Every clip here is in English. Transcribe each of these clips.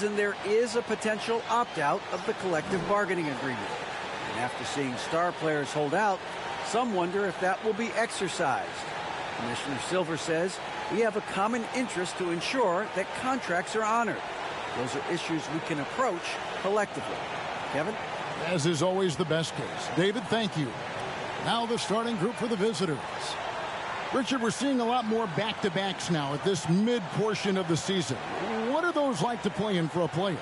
there is a potential opt-out of the collective bargaining agreement. And after seeing star players hold out, some wonder if that will be exercised. Commissioner Silver says we have a common interest to ensure that contracts are honored. Those are issues we can approach collectively. Kevin? As is always the best case. David, thank you. Now the starting group for the visitors. Richard, we're seeing a lot more back-to-backs now at this mid-portion of the season. What are those like to play in for a player?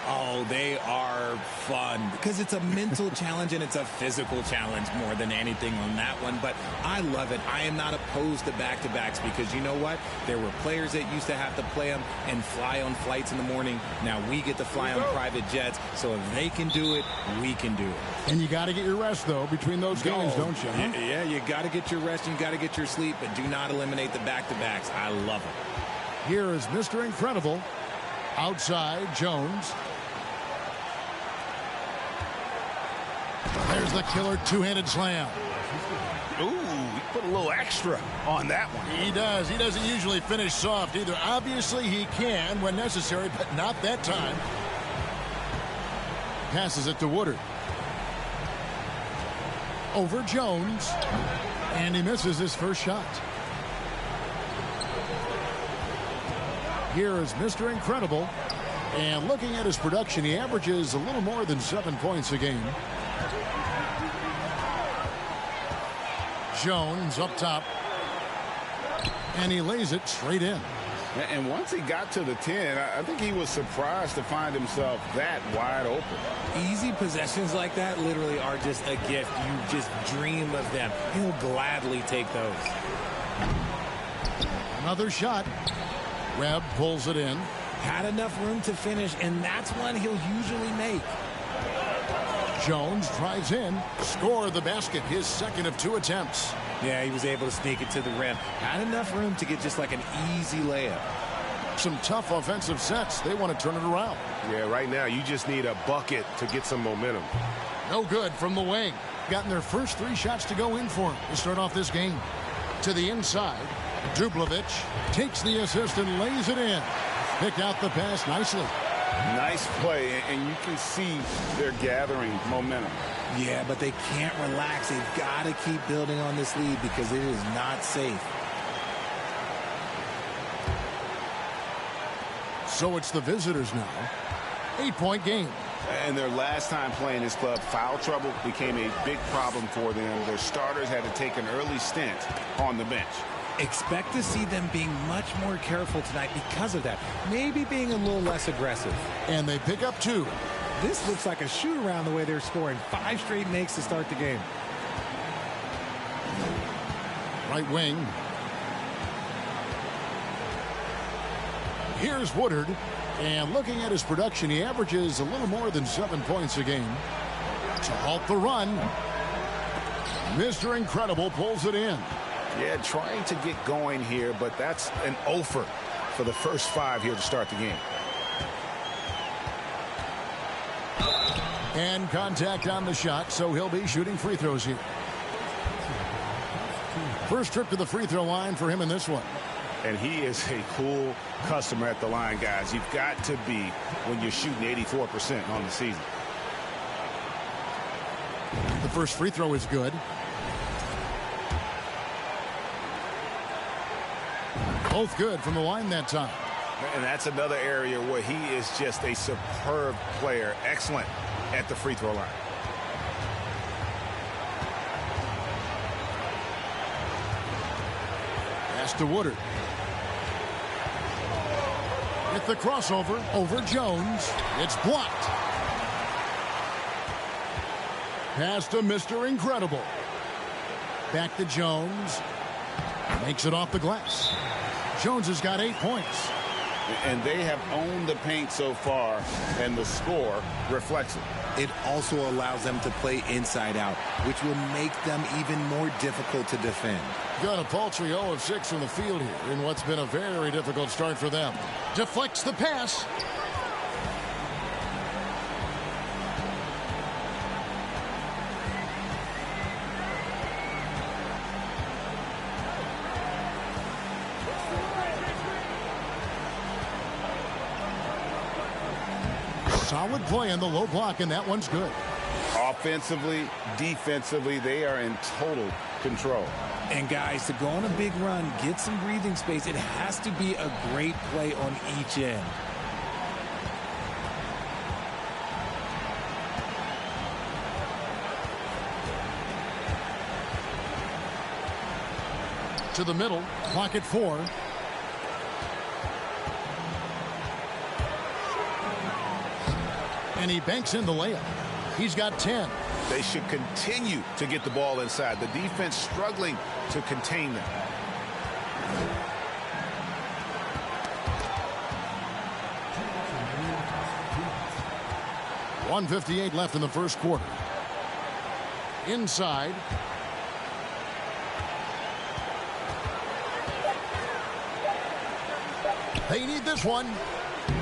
Oh, they are fun because it's a mental challenge and it's a physical challenge more than anything on that one. But I love it. I am not opposed to back-to-backs because you know what? There were players that used to have to play them and fly on flights in the morning. Now we get to fly on private jets. So if they can do it, we can do it. And you got to get your rest, though, between those games, don't you? Huh? Yeah, you got to get your rest and you got to get your sleep, but do not eliminate the back-to-backs. I love it. Here is Mr. Incredible. Outside, Jones. There's the killer two-handed slam. Ooh, he put a little extra on that one. He does. He doesn't usually finish soft either. Obviously, he can when necessary, but not that time. Passes it to Woodard. Over Jones. And he misses his first shot. Here is Mr. Incredible. And looking at his production, he averages a little more than 7 points a game. Jones up top. And he lays it straight in. And once he got to the 10, I think he was surprised to find himself that wide open. Easy possessions like that literally are just a gift. You just dream of them. He'll gladly take those. Another shot. Webb pulls it in. Had enough room to finish, and that's one he'll usually make. Jones drives in. Score the basket. His second of 2 attempts. Yeah, he was able to sneak it to the rim. Had enough room to get just like an easy layup. Some tough offensive sets. They want to turn it around. Yeah, right now you just need a bucket to get some momentum. No good from the wing. Gotten their first 3 shots to go in for him to start off this game. To the inside. Dublovic takes the assist and lays it in. Picked out the pass nicely. Nice play, and you can see they're gathering momentum. Yeah, but they can't relax. They've got to keep building on this lead because it is not safe. So it's the visitors now. 8-point game. And their last time playing this club, foul trouble became a big problem for them. Their starters had to take an early stint on the bench. Expect to see them being much more careful tonight because of that. Maybe being a little less aggressive. And they pick up 2. This looks like a shoot-around the way they're scoring. 5 straight makes to start the game. Right wing. Here's Woodard. And looking at his production, he averages a little more than 7 points a game. To halt the run. Mr. Incredible pulls it in. Yeah, trying to get going here, but that's an offer for the first 5 here to start the game. And contact on the shot, so he'll be shooting free throws here. First trip to the free throw line for him in this one. And he is a cool customer at the line, guys. You've got to be when you're shooting 84% on the season. The first free throw is good. Both good from the line that time. And that's another area where he is just a superb player. Excellent at the free throw line. Pass to Woodard. With the crossover over Jones. It's blocked. Pass to Mr. Incredible. Back to Jones. Makes it off the glass. Jones has got 8 points. And they have owned the paint so far, and the score reflects it. It also allows them to play inside out, which will make them even more difficult to defend. Got a paltry 0 of 6 from the field here in what's been a very difficult start for them. Deflects the pass. Solid play in the low block, and that one's good. Offensively, defensively, they are in total control. And guys, to go on a big run, get some breathing space, it has to be a great play on each end. To the middle, clock at 4. And he banks in the layup. He's got 10. They should continue to get the ball inside. The defense struggling to contain them. .158 left in the first quarter. Inside. They need this one.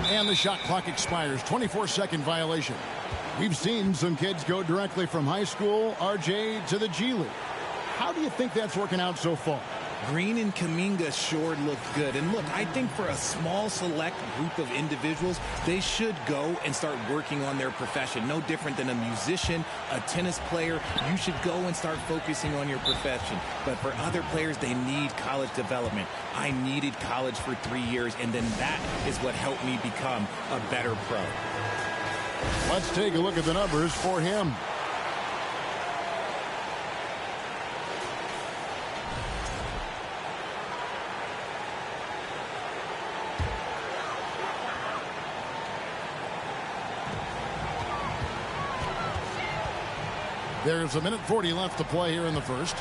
And the shot clock expires. 24-second violation. We've seen some kids go directly from high school, RJ, to the G League. How do you think that's working out so far? Green and Kuminga sure look good. And look, I think for a small select group of individuals, they should go and start working on their profession. No different than a musician, a tennis player. You should go and start focusing on your profession. But for other players, they need college development. I needed college for 3 years, and then that is what helped me become a better pro. Let's take a look at the numbers for him. There's a minute 40 left to play here in the first.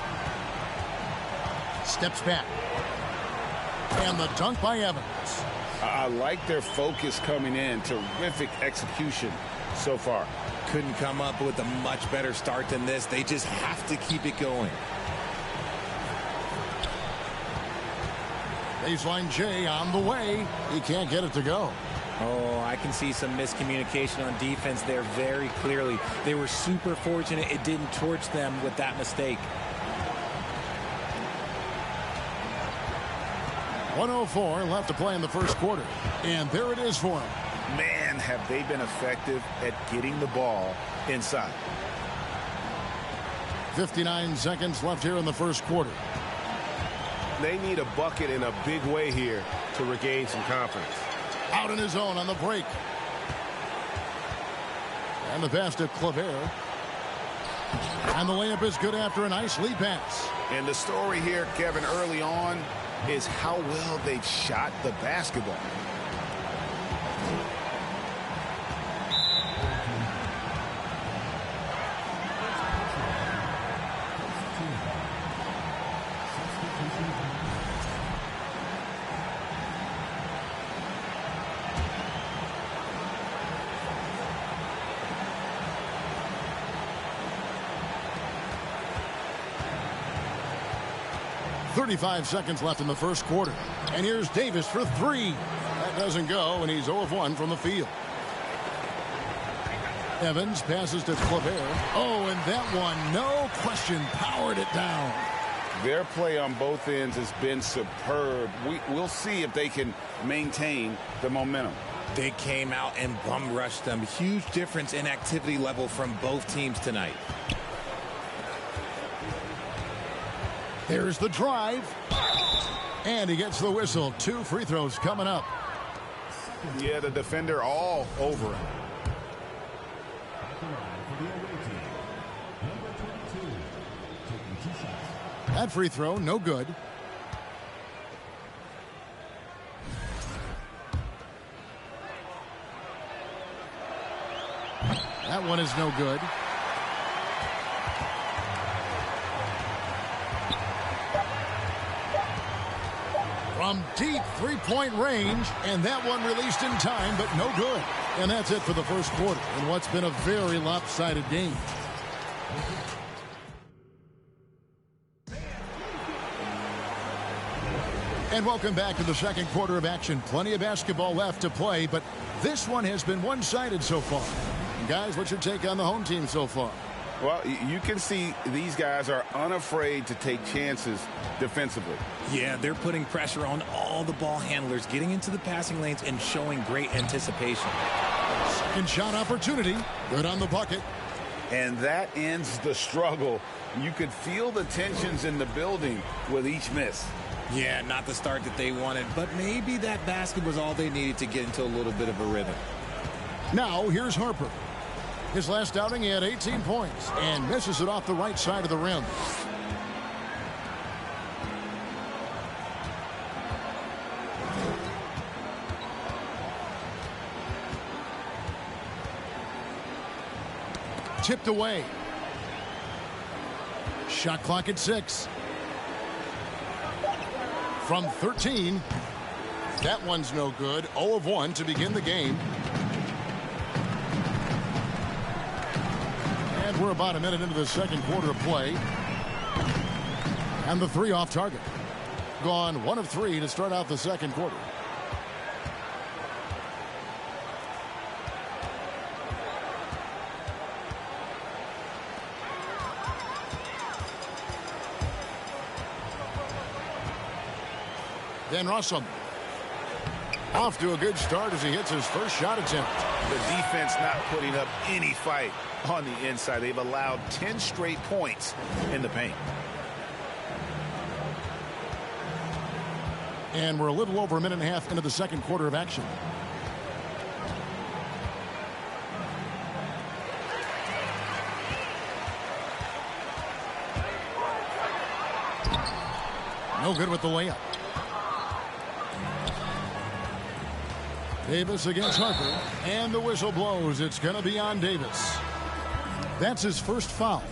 Steps back. And the dunk by Evans. I like their focus coming in. Terrific execution so far. Couldn't come up with a much better start than this. They just have to keep it going. Baseline J on the way. He can't get it to go. Oh, I can see some miscommunication on defense there very clearly. They were super fortunate it didn't torch them with that mistake. 1:04 left to play in the first quarter. And there it is for him. Man, have they been effective at getting the ball inside. 59 seconds left here in the first quarter. They need a bucket in a big way here to regain some confidence. Out in his own on the break. And the pass to Kleber. And the layup is good after a nice lead pass. And the story here, Kevin, early on is how well they've shot the basketball. .35 seconds left in the first quarter. And here's Davis for 3. That doesn't go, and he's 0 of 1 from the field. Evans passes to Kleber. Oh, and that one, no question, powered it down. Their play on both ends has been superb. We'll see if they can maintain the momentum. They came out and bum rushed them. Huge difference in activity level from both teams tonight. There's the drive. And he gets the whistle. 2 free throws coming up. Yeah, the defender all over him. That free throw, no good. That one is no good. From deep three-point range, and that one released in time, but no good. And that's it for the first quarter in what's been a very lopsided game. And welcome back to the second quarter of action. Plenty of basketball left to play, but this one has been one-sided so far. And guys, what's your take on the home team so far? Well, you can see these guys are unafraid to take chances defensively. Yeah, they're putting pressure on all the ball handlers, getting into the passing lanes and showing great anticipation. Second shot opportunity. Good on the bucket. And that ends the struggle. You could feel the tensions in the building with each miss. Yeah, not the start that they wanted, but maybe that basket was all they needed to get into a little bit of a rhythm. Now here's Harper. His last outing, he had 18 points and misses it off the right side of the rim. Tipped away. Shot clock at 6. From 13. That one's no good. 0 of 1 to begin the game. And we're about a minute into the second quarter of play. And the 3 off target. Gone 1 of 3 to start out the second quarter. Then Russell off to a good start as he hits his first shot attempt. The defense not putting up any fight on the inside. They've allowed 10 straight points in the paint. And we're a little over a minute and a half into the second quarter of action. No good with the layup. Davis against Harper, and the whistle blows. It's going to be on Davis. That's his first foul.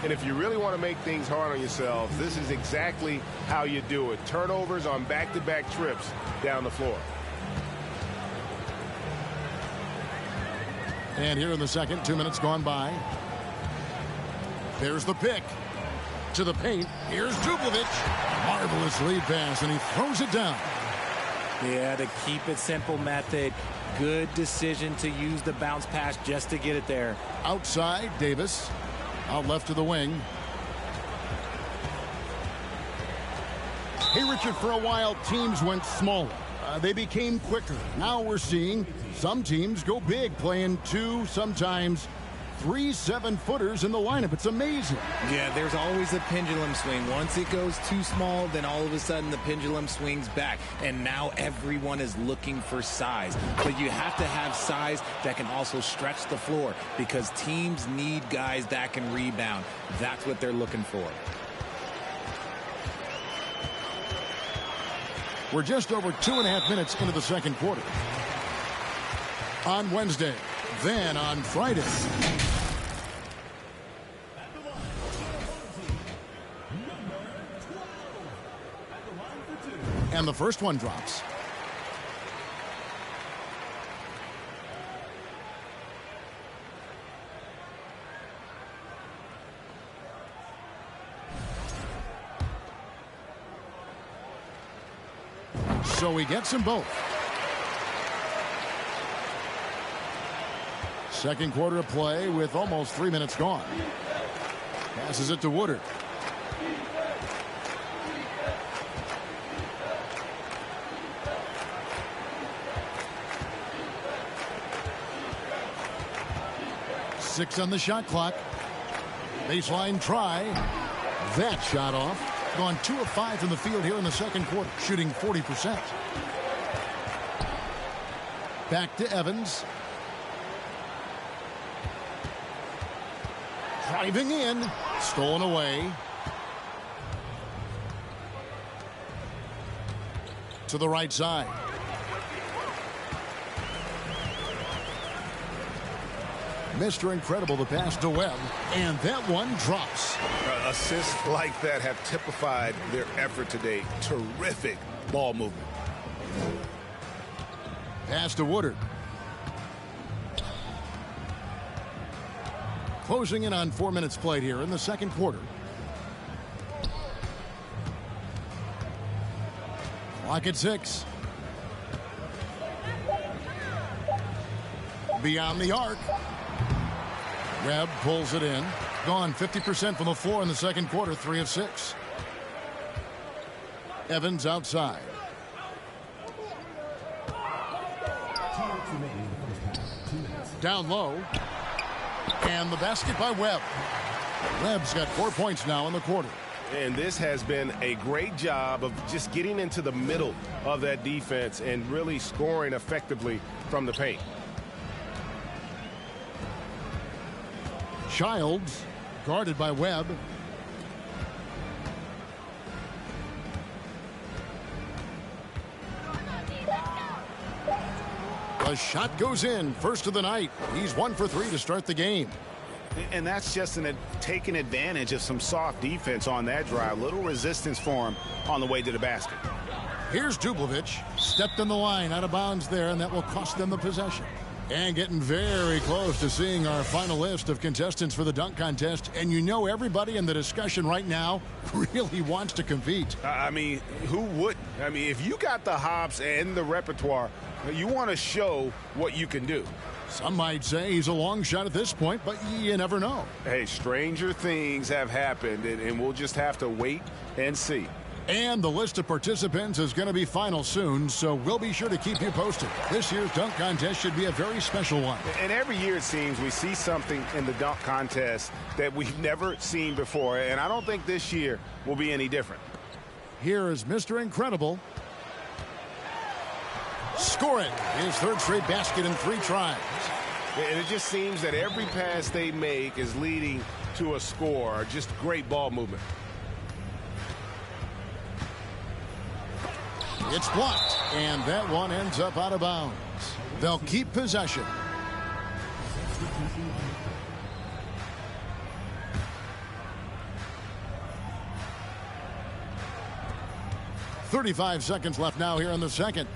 And if you really want to make things hard on yourselves, this is exactly how you do it. Turnovers on back-to-back trips down the floor. And here in the second, 2 minutes gone by. There's the pick. To the paint. Here's Dublovic. Marvelous lead pass, and he throws it down. Yeah, the keep it simple method. Good decision to use the bounce pass just to get it there. Outside, Davis. Out left to the wing. Hey, Richard, for a while, teams went smaller. They became quicker. Now we're seeing some teams go big, playing 2, sometimes 3 7-footers in the lineup. It's amazing. Yeah, there's always a pendulum swing. Once it goes too small, then all of a sudden the pendulum swings back. And now everyone is looking for size. But you have to have size that can also stretch the floor because teams need guys that can rebound. That's what they're looking for. We're just over 2.5 minutes into the second quarter. On Wednesday, then on Friday. And the first one drops. So he gets them both. Second quarter of play with almost 3 minutes gone. Passes it to Woodard. Six on the shot clock. Baseline try. That shot off. Gone 2 of 5 from the field here in the second quarter, shooting 40%. Back to Evans. Driving in. Stolen away. To the right side. Mr. Incredible, the pass to Webb, and that one drops. Assists like that have typified their effort today. Terrific ball movement. Pass to Woodard. Closing in on 4 minutes played here in the second quarter. Clock at 6. Beyond the arc. Webb pulls it in. Gone 50% from the floor in the second quarter, 3 of 6. Evans outside. Down low. And the basket by Webb. Webb's got 4 points now in the quarter. And this has been a great job of just getting into the middle of that defense and really scoring effectively from the paint. Childs guarded by Webb. The shot goes in. First of the night. He's 1 for 3 to start the game. And that's just taking advantage of some soft defense on that drive. Little resistance for him on the way to the basket. Here's Dublovic. Stepped in the line out of bounds there, and that will cost them the possession. And getting very close to seeing our final list of contestants for the dunk contest. And you know everybody in the discussion right now really wants to compete. I mean, who wouldn't? I mean, if you got the hops and the repertoire, you want to show what you can do. Some might say he's a long shot at this point, but you never know. Hey, stranger things have happened, and we'll just have to wait and see. And the list of participants is going to be final soon, so we'll be sure to keep you posted. This year's dunk contest should be a very special one. And every year it seems we see something in the dunk contest that we've never seen before, and I don't think this year will be any different. Here is Mr. Incredible. Scoring his third straight basket in 3 tries. And it just seems that every pass they make is leading to a score. Just great ball movement. It's blocked, and that one ends up out of bounds. They'll keep possession. .35 seconds left now here in the second.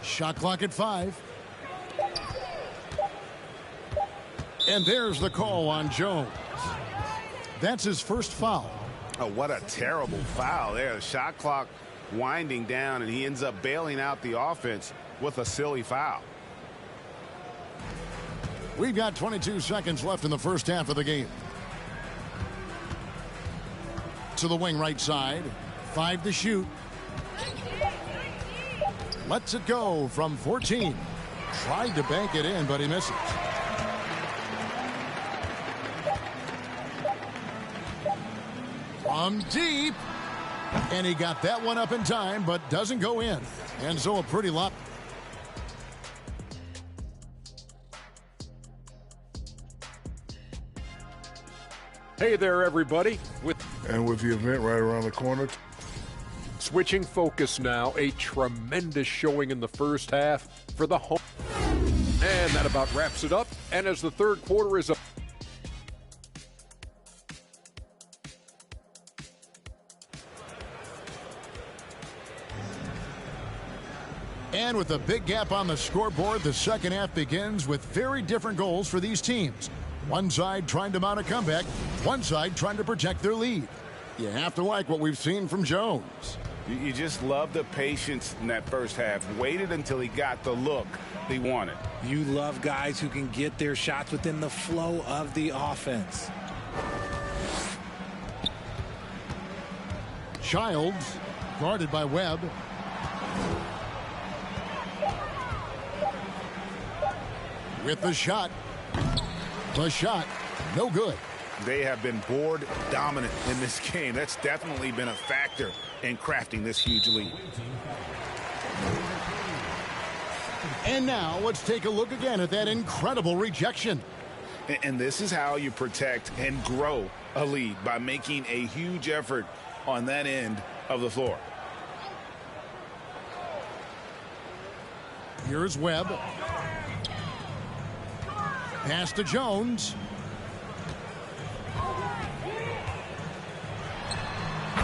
Shot clock at 5. And there's the call on Jones. That's his first foul. Oh, what a terrible foul there. The shot clock winding down, and he ends up bailing out the offense with a silly foul. We've got 22 seconds left in the first half of the game. To the wing right side. 5 to shoot. Lets it go from 14. Tried to bank it in, but he misses. From deep. And he got that one up in time, but doesn't go in. And so a pretty lot. Hey there, everybody. With the event right around the corner. switching focus now, a tremendous showing in the first half for the home. And that about wraps it up. And as the third quarter is up. And with a big gap on the scoreboard, the second half begins with very different goals for these teams. One side trying to mount a comeback, one side trying to protect their lead. You have to like what we've seen from Jones. You just love the patience in that first half. Waited until he got the look he wanted. You love guys who can get their shots within the flow of the offense. Childs, guarded by Webb. With the shot. The shot, no good. They have been board dominant in this game. That's definitely been a factor in crafting this huge lead. And now let's take a look again at that incredible rejection. And this is how you protect and grow a lead, by making a huge effort on that end of the floor. Here's Webb. Pass to Jones.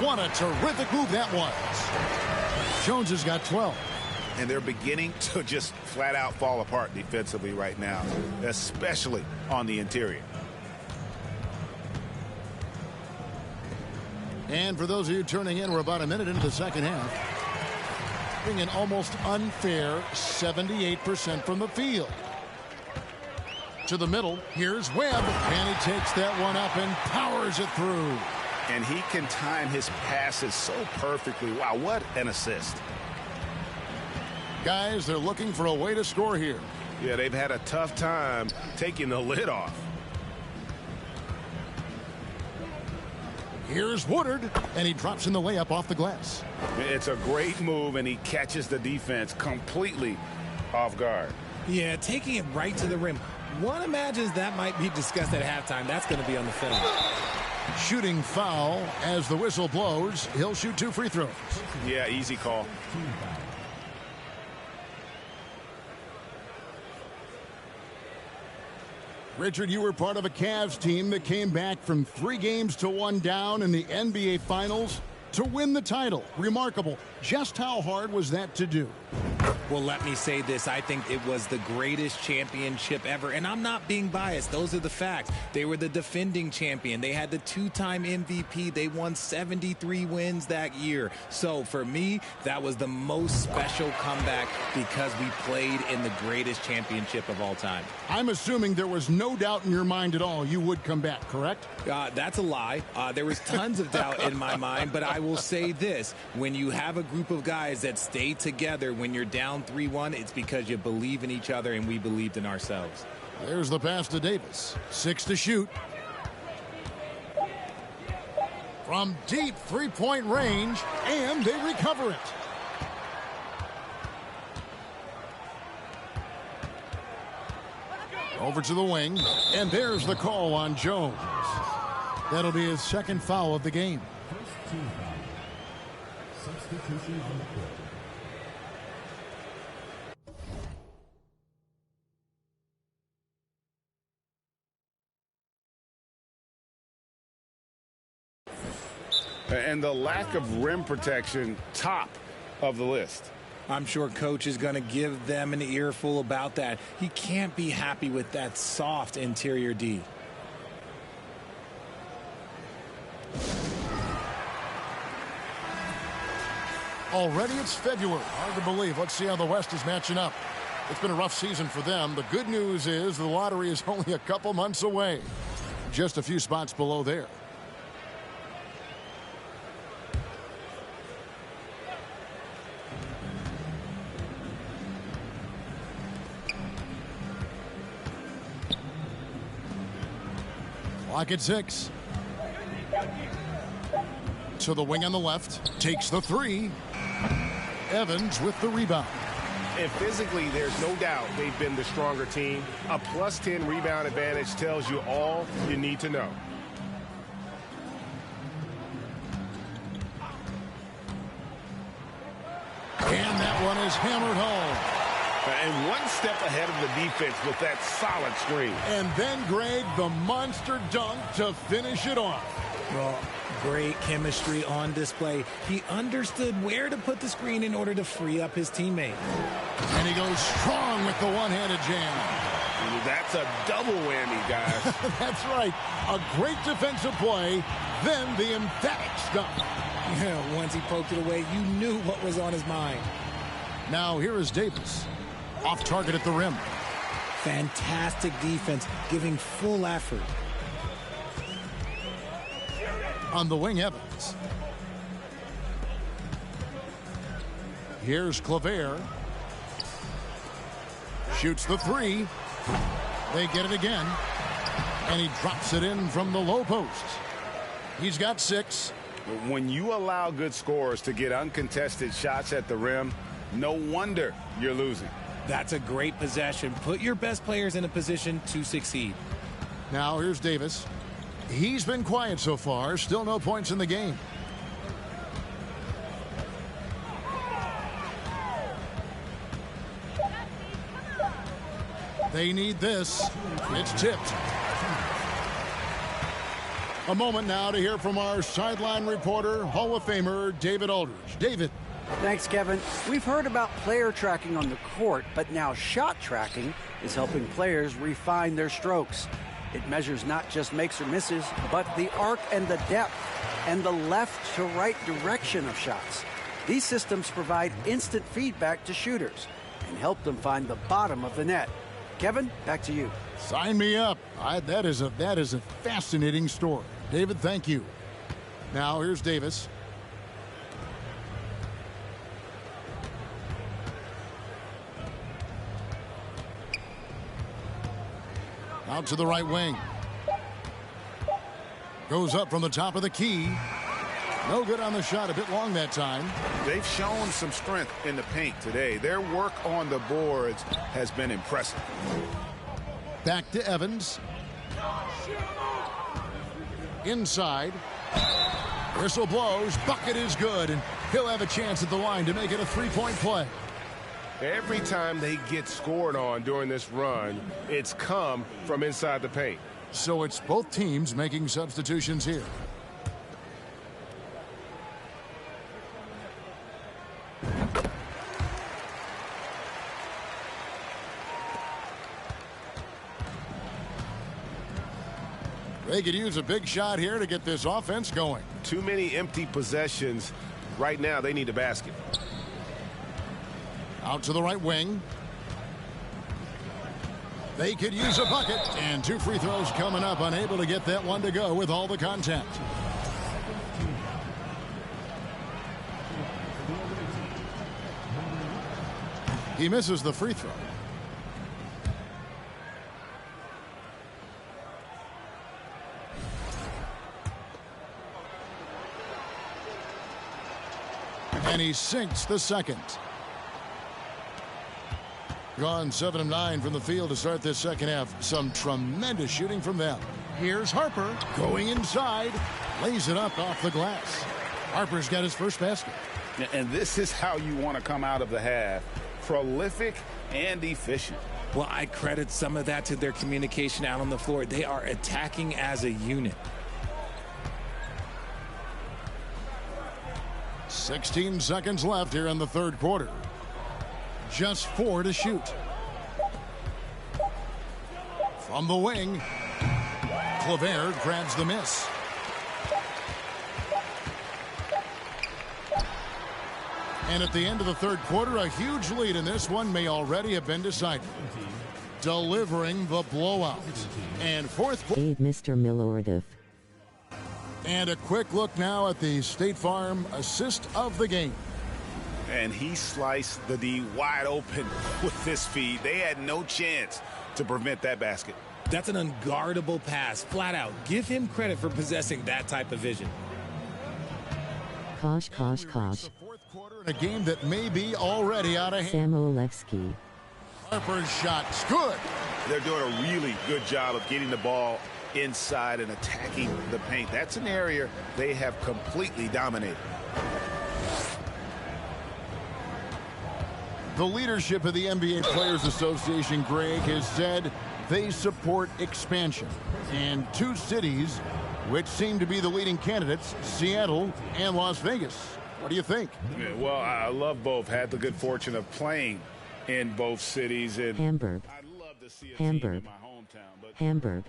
What a terrific move that was. Jones has got 12. And they're beginning to just flat out fall apart defensively right now, especially on the interior. And for those of you turning in, we're about a minute into the second half. Bring an almost unfair 78% from the field. To the middle, here's Webb, and he takes that one up and powers it through. And he can time his passes so perfectly. Wow, what an assist. Guys, they're looking for a way to score here. Yeah, they've had a tough time taking the lid off. Here's Woodard, and he drops in the layup off the glass. It's a great move, and he catches the defense completely off guard. Yeah, taking it right to the rim. One imagines that might be discussed at halftime. That's going to be on the film. Shooting foul as the whistle blows. He'll shoot 2 free throws. Yeah, easy call. Richard, you were part of a Cavs team that came back from 3 games to 1 down in the NBA Finals to win the title. Remarkable. Just how hard was that to do? Well, let me say this. I think it was the greatest championship ever. And I'm not being biased. Those are the facts. They were the defending champion. They had the 2-time MVP. They won 73 wins that year. So for me, that was the most special comeback because we played in the greatest championship of all time. I'm assuming there was no doubt in your mind at all you would come back, correct? That's a lie. There was tons of doubt in my mind, but I will say this. When you have a group of guys that stay together when you're down 3-1, it's because you believe in each other and we believed in ourselves. There's the pass to Davis. 6 to shoot. From deep 3-point range, and they recover it. Over to the wing, and there's the call on Jones. That'll be his 2nd foul of the game. Substitution on the court. And the lack of rim protection, top of the list. I'm sure coach is going to give them an earful about that. He can't be happy with that soft interior D. Already it's February. Hard to believe. Let's see how the West is matching up. It's been a rough season for them. The good news is the lottery is only a couple months away. Just a few spots below there. Clock at 6. To the wing on the left. Takes the 3. Evans with the rebound. And physically, there's no doubt they've been the stronger team. A +10 rebound advantage tells you all you need to know. And that one is hammered home. And one step ahead of the defense with that solid screen. And then, Greg, the monster dunk to finish it off. Well, great chemistry on display. He understood where to put the screen in order to free up his teammate. And he goes strong with the one-handed jam. That's a double whammy, guys. That's right. A great defensive play, then the emphatic dunk. Yeah, once he poked it away, you knew what was on his mind. Now here is Davis. Off target at the rim. Fantastic defense, giving full effort. On the wing, Evans. Here's Claver. Shoots the 3. They get it again. And he drops it in from the low post. He's got 6. When you allow good scorers to get uncontested shots at the rim, no wonder you're losing. That's a great possession. Put your best players in a position to succeed. Now here's Davis. He's been quiet so far. Still no points in the game. They need this. It's tipped. A moment now to hear from our sideline reporter, Hall of Famer David Aldridge. David. Thanks, Kevin. We've heard about player tracking on the court, but now shot tracking is helping players refine their strokes. It measures not just makes or misses, but the arc and the depth and the left to right direction of shots. These systems provide instant feedback to shooters and help them find the bottom of the net. Kevin, back to you. Sign me up. That is a fascinating story. David, thank you. Now here's Davis. Out to the right wing. Goes up from the top of the key. No good on the shot. A bit long that time. They've shown some strength in the paint today. Their work on the boards has been impressive. Back to Evans. Inside. Whistle blows. Bucket is good. And he'll have a chance at the line to make it a three-point play. Every time they get scored on during this run, it's come from inside the paint. So it's both teams making substitutions here. They could use a big shot here to get this offense going. Too many empty possessions. Right now, they need a basket. Out to the right wing. They could use a bucket. And 2 free throws coming up. Unable to get that one to go with all the contact. He misses the free throw. And he sinks the second. Gone 7 of 9 from the field to start this second half. Some tremendous shooting from them. Here's Harper going inside. Lays it up off the glass. Harper's got his first basket. And this is how you want to come out of the half. Prolific and efficient. Well, I credit some of that to their communication out on the floor. They are attacking as a unit. 16 seconds left here in the third quarter. Just 4 to shoot. From the wing, Clavert grabs the miss. And at the end of the third quarter, a huge lead in this one may already have been decided. Delivering the blowout. And fourth quarter. Mr. Milordiff. And a quick look now at the State Farm assist of the game. And he sliced the D wide open with this feed. They had no chance to prevent that basket. That's an unguardable pass, flat out. Give him credit for possessing that type of vision. Kosh. The fourth quarter in a game that may be already out of hand. Samolevsky. Harper's shot's good. They're doing a really good job of getting the ball inside and attacking the paint. That's an area they have completely dominated. The leadership of the NBA Players Association, Greg, has said they support expansion. And 2 cities which seem to be the leading candidates, Seattle and Las Vegas. What do you think? Yeah, well, I love both. Had the good fortune of playing in both cities. And Hamburg. I'd love to see a Hamburg. team in my hometown. But Hamburg.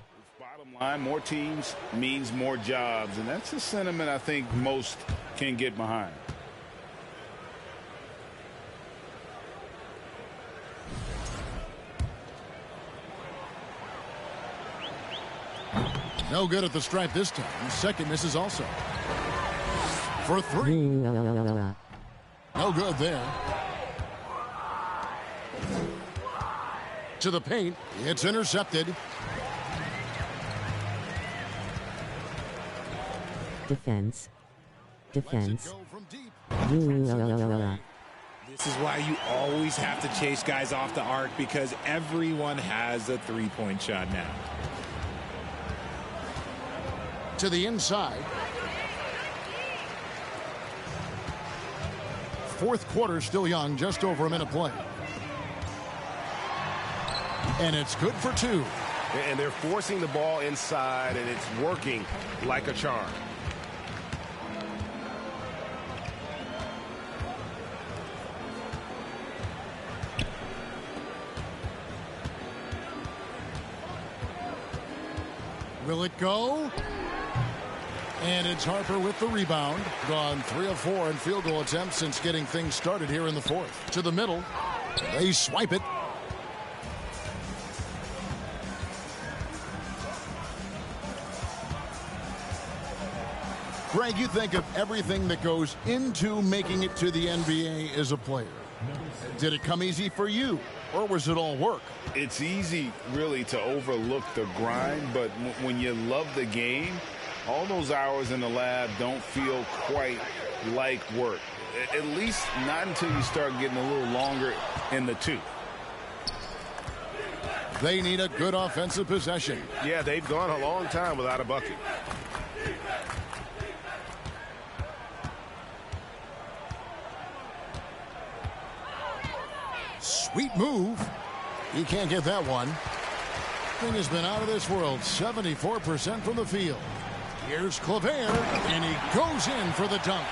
bottom line, more teams means more jobs. And that's a sentiment I think most can get behind. No good at the stripe this time. Second misses also. For 3. No good there. To the paint. It's intercepted. Defense. Lets it go from deep. This is why you always have to chase guys off the arc, because everyone has a three-point shot now. To the inside. Fourth quarter still young, just over a minute play. And it's good for 2. And they're forcing the ball inside, and it's working like a charm. Will it go? And it's Harper with the rebound. Gone 3 of 4 in field goal attempts since getting things started here in the fourth. To the middle. They swipe it. Greg, you think of everything that goes into making it to the NBA as a player. Did it come easy for you, or was it all work? It's easy, really, to overlook the grind, but when you love the game, all those hours in the lab don't feel quite like work. At least not until you start getting a little longer in the tooth. They need a good offensive possession. Yeah, they've gone a long time without a bucket. Sweet move. He can't get that one. Thing has been out of this world. 74% from the field. Here's Claver, and he goes in for the dunk.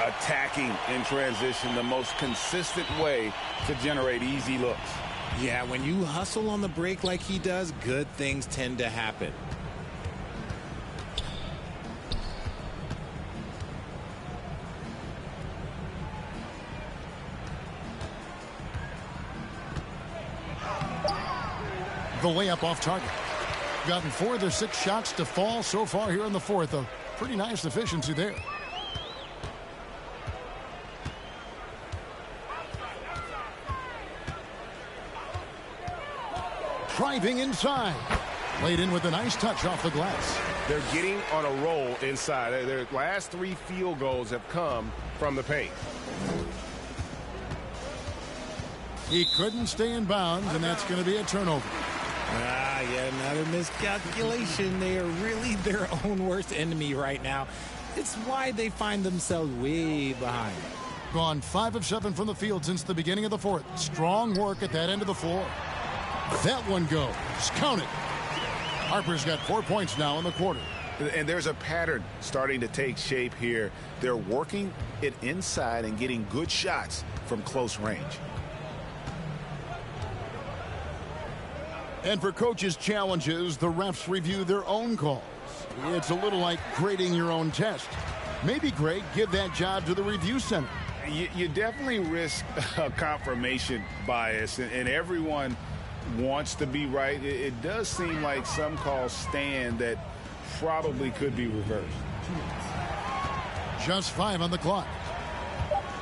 Attacking in transition, the most consistent way to generate easy looks. Yeah, when you hustle on the break like he does, good things tend to happen. The layup off target. Gotten 4 of their 6 shots to fall so far here in the fourth. A pretty nice efficiency there. Driving inside. Laid in with a nice touch off the glass. They're getting on a roll inside. Their last 3 field goals have come from the paint. He couldn't stay in bounds, and that's going to be a turnover. Yet another miscalculation. They are really their own worst enemy right now. It's why they find themselves way behind. Gone 5 of 7 from the field since the beginning of the fourth. Strong work at that end of the floor. That one goes. Count it. Harper's got 4 points now in the quarter. And there's a pattern starting to take shape here. They're working it inside and getting good shots from close range. And for coaches' challenges, the refs review their own calls. It's a little like grading your own test. Maybe, Greg, give that job to the review center. You definitely risk a confirmation bias, and everyone wants to be right. It does seem like some calls stand that probably could be reversed. Just 5 on the clock.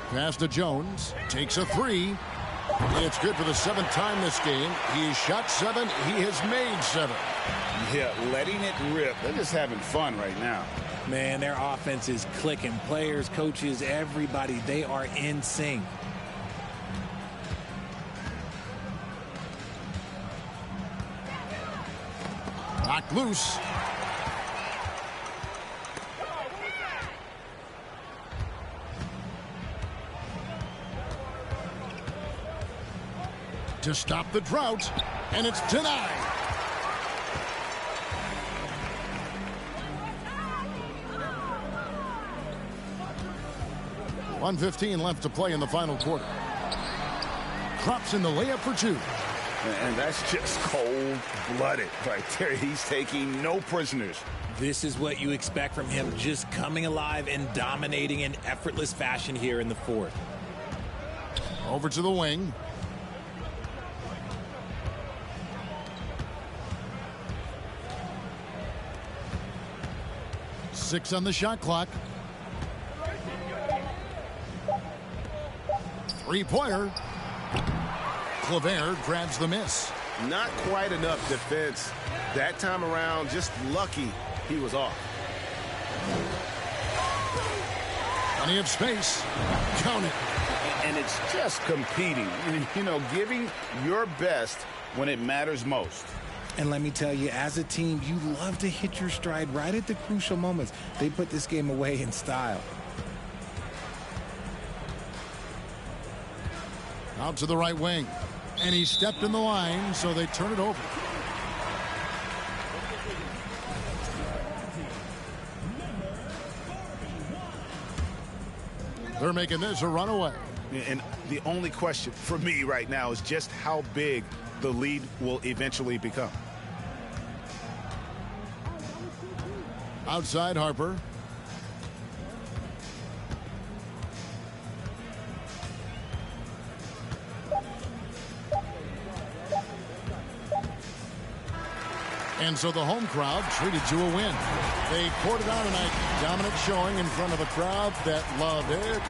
Pass to Jones. Takes a 3. It's good for the 7th time this game. He shot 7. He has made 7. Yeah, letting it rip. They're just having fun right now. Man, their offense is clicking. Players, coaches, everybody, they are in sync. Knocked loose. To stop the drought, and it's denied. .115 left to play in the final quarter. Drops in the layup for 2. And that's just cold-blooded right there. He's taking no prisoners. This is what you expect from him, just coming alive and dominating in effortless fashion here in the fourth. Over to the wing. .6 on the shot clock. 3-pointer. Claver grabs the miss. Not quite enough defense. That time around, just lucky he was off. Plenty of space. Count it. And it's just competing. You know, giving your best when it matters most. And let me tell you, as a team, you love to hit your stride right at the crucial moments. They put this game away in style. Out to the right wing. And he stepped in the line, so they turn it over. They're making this a runaway. And the only question for me right now is just how big the lead will eventually become. Outside Harper. And so the home crowd treated to a win. They poured it on tonight. Dominant showing in front of a crowd that loved it.